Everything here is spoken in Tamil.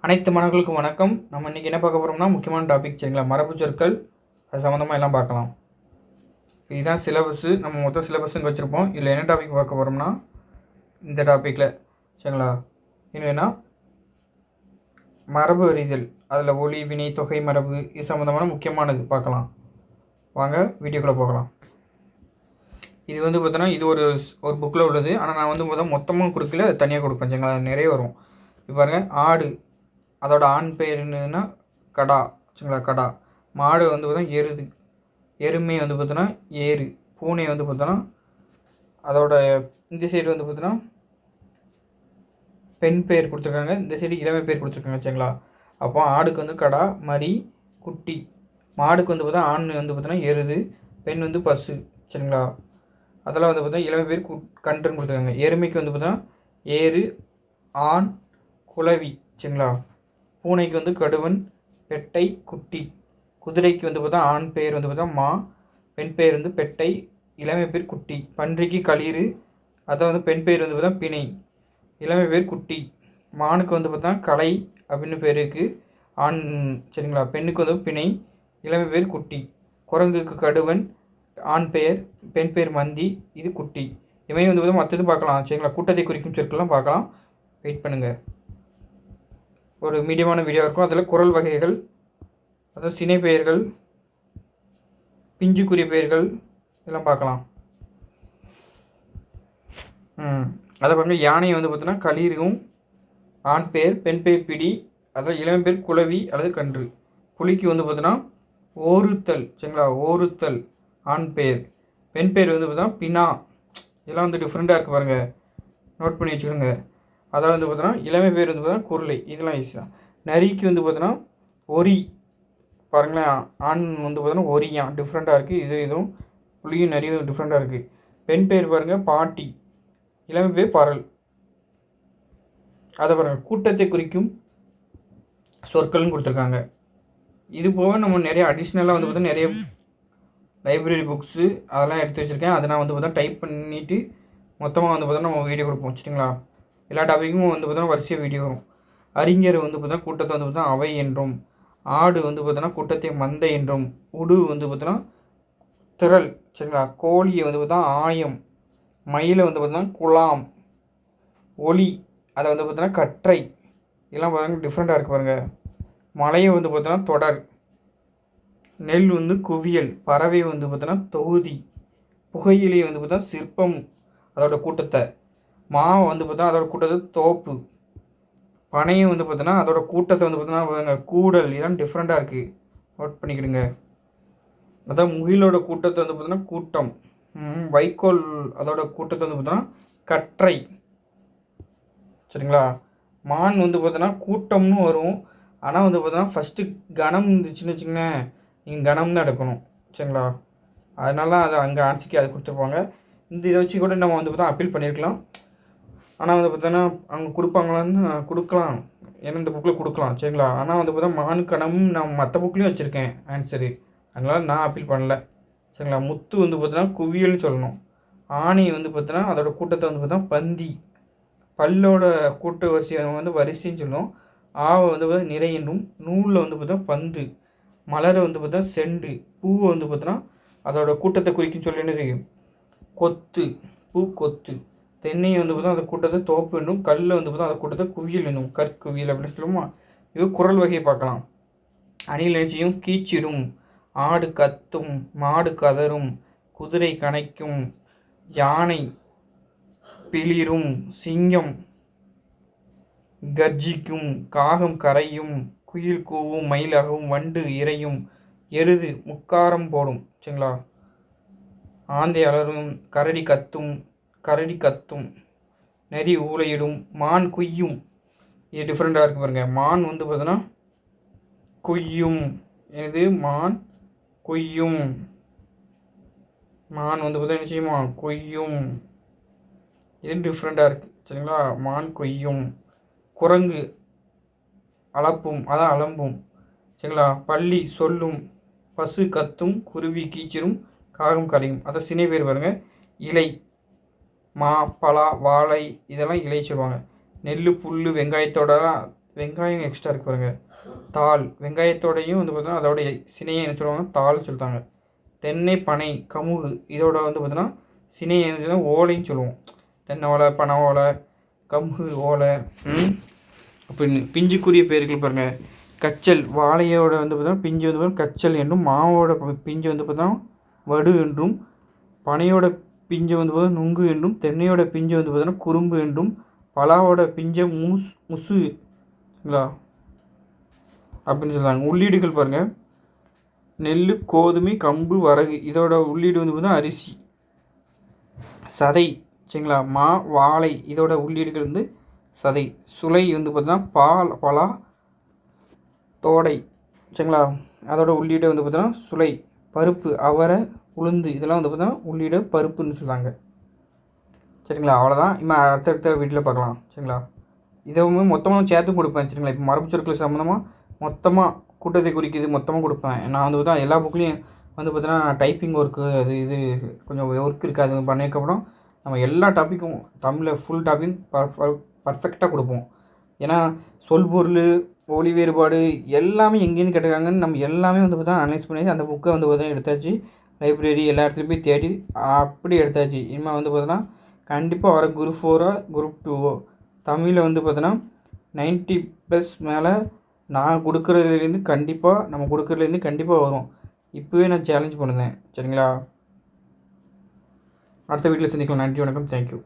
அனைத்து மாணவர்களுக்கும் வணக்கம். நம்ம இன்றைக்கி என்ன பார்க்க போகிறோம்னா முக்கியமான டாபிக் சரிங்களா, மரபு சொற்கள் அது சம்மந்தமாக எல்லாம் பார்க்கலாம். இதுதான் சிலபஸ்ஸு. நம்ம மொத்தம் சிலபஸ் இங்கே வச்சுருப்போம். இதில் என்ன டாபிக் பார்க்க போகிறோம்னா இந்த டாப்பிக்கில் சரிங்களா, என்னென்னா மரபு அறிதல், அதில் ஒலி வினை தொகை மரபு இது சம்மந்தமான முக்கியமானது பார்க்கலாம். வாங்க வீடியோக்குள்ளே போகலாம். இது பார்த்தோன்னா இது ஒரு புக்கில் உள்ளது. ஆனால் நான் பார்த்தா மொத்தமாக கொடுக்கல, தனியாக கொடுப்பேன் சரிங்களா, நிறைய வரும். இப்போ பாருங்கள், ஆடு அதோட ஆண் பெயர் என்னதுன்னா கடா சரிங்களா, கடா. மாடு பார்த்தா எருது, எருமை பார்த்தோன்னா ஏறு. பூனை பார்த்தோன்னா அதோட இந்த சைடு பார்த்தோன்னா பெண் பெயர் கொடுத்துருக்காங்க, இந்த சைடு இளமை பெயர் கொடுத்துருக்காங்க சரிங்களா. அப்போ ஆடுக்கு கடா, மரி, குட்டி. மாடுக்கு பார்த்தா ஆண் பார்த்தோன்னா எருது, பெண் பசு சரிங்களா. அதெல்லாம் பார்த்தா இளமை பேர் கன்றுன்னு கொடுத்துருக்காங்க. எருமைக்கு பார்த்தோன்னா ஏறு, ஆண், குளவி சரிங்களா. பூனைக்கு கடுவன், பெட்டை, குட்டி. குதிரைக்கு பார்த்தா ஆண் பெயர் பார்த்தா மா, பெண் பெயர் பெட்டை, இளமை பேர் குட்டி. பன்றிக்கு களிறு, அதான் பெண் பெயர் பார்த்தா பிணை, இளமை பேர் குட்டி. மானுக்கு பார்த்தா கலை அப்படின்னு பேர் இருக்குது, ஆண் சரிங்களா. பெண்ணுக்கு பிணை, இளமை பேர் குட்டி. குரங்குக்கு கடுவன், ஆண் பெயர், பெண் பெயர் மந்தி, இது குட்டி. இவன் பார்த்தா மற்றது பார்க்கலாம் சரிங்களா. கூட்டத்தை குறிக்கும் சொற்கள்லாம் பார்க்கலாம். வெயிட் பண்ணுங்கள், ஒரு மீடியமான வீடியோ இருக்கும். அதில் குரல் வகைகள், அதாவது சினை பெயர்கள், பிஞ்சுக்குரிய பெயர்கள் இதெல்லாம் பார்க்கலாம். அதை பாருங்கள், யானை பார்த்தோன்னா களிரும், ஆண் பெயர், பெண் பெயர் பிடி, அதாவது இளம் பேர் குளவி அல்லது கன்று. புலிக்கு பார்த்தோன்னா ஓருத்தல் சரிங்களா, ஓருத்தல் ஆண் பெயர், பெண் பெயர் பார்த்தோன்னா பினா. இதெல்லாம் டிஃப்ரெண்ட்டாக இருக்குது பாருங்கள், நோட் பண்ணி வச்சுக்கோங்க. அதாவது பார்த்தோன்னா இளமை பேர் பார்த்தோன்னா குருளை, இதெல்லாம் ஈஸி தான். நரிக்கு பார்த்தோன்னா ஒரி, பாருங்களேன், ஆண் பார்த்தோன்னா ஒரியான், டிஃப்ரெண்ட்டாக இருக்குது. இதுவும் புளியும் நரியும் டிஃப்ரெண்ட்டாக இருக்குது. பெண் பேர் பாருங்கள் பாட்டி, இளமை பேர் பரல். அதை பாருங்கள், கூட்டத்தை குறிக்கும் சொற்கள்னு கொடுத்துருக்காங்க. இது போக நம்ம நிறைய அடிஷ்னலாக பார்த்தா நிறைய லைப்ரரி புக்ஸு அதெல்லாம் எடுத்து வச்சுருக்கேன். அதை நான் பார்த்தா டைப் பண்ணிவிட்டு மொத்தமாக பார்த்தா நம்ம வீடியோ கொடுப்போம் சரிங்களா. எல்லா டாப்பிக்கும் பார்த்தோன்னா வரிசையாக வீடியோ வரும். அறிஞர் பார்த்தோன்னா கூட்டத்தை பார்த்தா அவை என்றும், ஆடு பார்த்தோன்னா கூட்டத்தை மந்தை என்றும், உடு பார்த்தோன்னா திரள் சரிங்களா. கோழியை பார்த்தா ஆயம், மயிலை பார்த்தோன்னா குலாம், ஒளி அதை பார்த்தோன்னா கற்றை. இதெல்லாம் பார்த்தோன்னா டிஃப்ரெண்ட்டாக இருக்குது பாருங்கள். மலையை பார்த்தோன்னா தொடர், நெல் குவியல், பறவை பார்த்தோன்னா தொகுதி, புகையிலை பார்த்தா சிற்பம் அதோட கூட்டத்தை, மா பார்த்தா அதோட கூட்டத்தை தோப்பு, பனையும் பார்த்தோன்னா அதோட கூட்டத்தை பார்த்தோன்னா கூடல். இதெல்லாம் டிஃப்ரெண்ட்டாக இருக்குது, நோட் பண்ணிக்கிடுங்க. அதான் முகிலோட கூட்டத்தை பார்த்தோன்னா கூட்டம், வைக்கோல் அதோட கூட்டத்தை பார்த்தோன்னா கற்றை சரிங்களா. மான் பார்த்தோன்னா கூட்டம்னு வரும். ஆனால் பார்த்தோன்னா ஃபஸ்ட்டு கணம் இருந்துச்சுன்னு வச்சுங்களேன், நீங்கள் கணம் தான் எடுக்கணும் சரிங்களா. அதனால அதை அங்கே ஆன்சருக்கு அதை கொடுத்துருப்பாங்க. இந்த இதை வச்சு கூட நம்ம பார்த்தா அப்பீல் பண்ணியிருக்கலாம். ஆனால் பார்த்தோன்னா அவங்க கொடுப்பாங்களான்னு கொடுக்கலாம், ஏன்னா இந்த புக்கில் கொடுக்கலாம் சரிங்களா. ஆனால் பார்த்தா மான் கணமும் நான் மற்ற புக்லேயும் வச்சுருக்கேன் ஆன்சரு, அதனால் நான் அப்பீல் பண்ணல சரிங்களா. முத்து பார்த்தோன்னா குவியல்னு சொல்லணும். ஆணை பார்த்தோன்னா அதோட கூட்டத்தை பார்த்தா பந்தி, பல்லோட கூட்ட வரிசையை வரிசைன்னு சொல்லணும். ஆவை பார்த்தா நிறை என்றும், நூலில் பார்த்தா பந்து, மலரை பார்த்தா செண்டு, பூவை பார்த்தோன்னா அதோட கூட்டத்தை குறிக்கும் சொல்லி என்னது கொத்து, பூ கொத்து. தென்னை பார்த்தா அந்த கூட்டத்தை தோப்பு என்னும், கல்லை பார்த்தா அந்த கூட்டத்தை குவியல் என்னும், கற்குவியல் அப்படின்னு சொல்லுமா. இது குரல் வகையை பார்க்கலாம். அணில் நிகழ்ச்சியும் கீச்சிடும், ஆடு கத்தும், மாடு கதரும், குதிரை கனைக்கும், யானை பிளிரும், சிங்கம் கர்ஜிக்கும், காகம் கரையும், குயில் கூவும், மயிலகவும், வண்டு இறையும், எருது முக்காரம் போடும் சரிங்களா. ஆந்தை அலரும், கரடி கத்தும், நெறி ஊளையிடும், மான் குய்யும். இது டிஃப்ரெண்ட்டாக இருக்குது பாருங்கள். மான் பார்த்தோன்னா குய்யும், இது மான் குய்யும், மான் பார்த்தா என்ன செய்யுமா குய்யும். இது டிஃப்ரெண்ட்டாக இருக்குது சரிங்களா. மான் குய்யும். குரங்கு அளப்பும், அதான் அலம்பும் சரிங்களா. பள்ளி சொல்லும், பசு கத்தும், குருவி கீச்சிரும், காகம் கரையும். அதை சினை பேர் பாருங்கள். இலை, மா, பலா, வாழை இதெல்லாம் இலை சொல்லுவாங்க. நெல், புல், வெங்காயத்தோட வெங்காயம் எக்ஸ்ட்ரா இருக்கு பாருங்க. தாள் வெங்காயத்தோடையும் வந்து பார்த்தோன்னா அதோட சினையை என்ன சொல்லுவாங்க, தாள் சொல்லிட்டாங்க. தென்னை, பனை, கமுகு இதோட வந்து பார்த்தோன்னா சினையை என்ன சொல்லுவாங்க, ஓலைன்னு சொல்லுவோம். தென்னை ஓலை, பனை ஓலை, கமுகு ஓலை. அப்படின்னு பிஞ்சுக்குரிய பேர்கள் பாருங்கள். கச்சல் வாழையோட வந்து பார்த்தோன்னா பிஞ்சு வந்து பார்த்தா கச்சல் என்றும், மாவோட பிஞ்சு வந்து பார்த்தோன்னா வடு என்றும், பனையோட பிஞ்சு வந்து பார்த்தா நுங்கு என்றும், தென்னையோட பிஞ்சு வந்து பார்த்தோன்னா குறும்பு என்றும், பலாவோட பிஞ்சை முசுங்களா அப்படின்னு சொல்கிறாங்க. உள்ளீடுகள் பாருங்கள். நெல், கோதுமை, கம்பு, வரகு இதோட உள்ளீடு வந்து பார்த்தா அரிசி. சதை சரிங்களா. மா, வாழை இதோட உள்ளீடுகள் வந்து சதை. சுளை வந்து பார்த்தோன்னா பலா, தோடை சரிங்களா. அதோட உள்ளீடு வந்து பார்த்தோன்னா சுளை. பருப்பு அவரை, உளுந்து இதெல்லாம் வந்து பார்த்தோன்னா உள்ளீடு பருப்புன்னு சொல்லுவாங்க. சரிங்களா. அவ்வளோதான். இப்போ அடுத்தடுத்த வீட்டில் பார்க்கலாம் சரிங்களா. இதுவும் மொத்தமாக சேர்த்து கொடுப்பேன் சரிங்களா. இப்போ மரபு சொற்கள் சம்மந்தமாக மொத்தமாக கூட்டத்தை குறிக்குது மொத்தமாக கொடுப்பேன். நான் வந்து பார்த்தா எல்லா புக்லேயும் வந்து பார்த்தோன்னா டைப்பிங் ஒர்க்கு அது இது கொஞ்சம் ஒர்க் இருக்காது. பண்ணதுக்கப்புறம் நம்ம எல்லா டாப்பிக்கும் தமிழில் ஃபுல் டாப்பிங் பர்ஃபெக்டாக கொடுப்போம். ஏன்னா சொல் பொருள், ஒளி வேறுபாடு எல்லாமே எங்கேருந்து கேட்டிருக்காங்கன்னு நம்ம எல்லாமே வந்து பார்த்தா அனலைஸ் பண்ணி அந்த புக்கை வந்து பார்த்தா எடுத்தாச்சு. லைப்ரரி எல்லா இடத்துலையும் போய் தேடி அப்படி எடுத்தாச்சு. இனிமேல் வந்து பார்த்தோன்னா கண்டிப்பாக வர குரூப் 4 குரூப் 2 தமிழில் வந்து பார்த்தோன்னா 90+ மேலே நான் கொடுக்குறதுலேருந்து கண்டிப்பாக நம்ம கொடுக்குறதுலேருந்து கண்டிப்பாக வரும். இப்போவே நான் சேலஞ்ச் பண்ணுறேன் சரிங்களா. அடுத்த வீட்டில் சந்திக்கலாம். நன்றி, வணக்கம், தேங்க்யூ.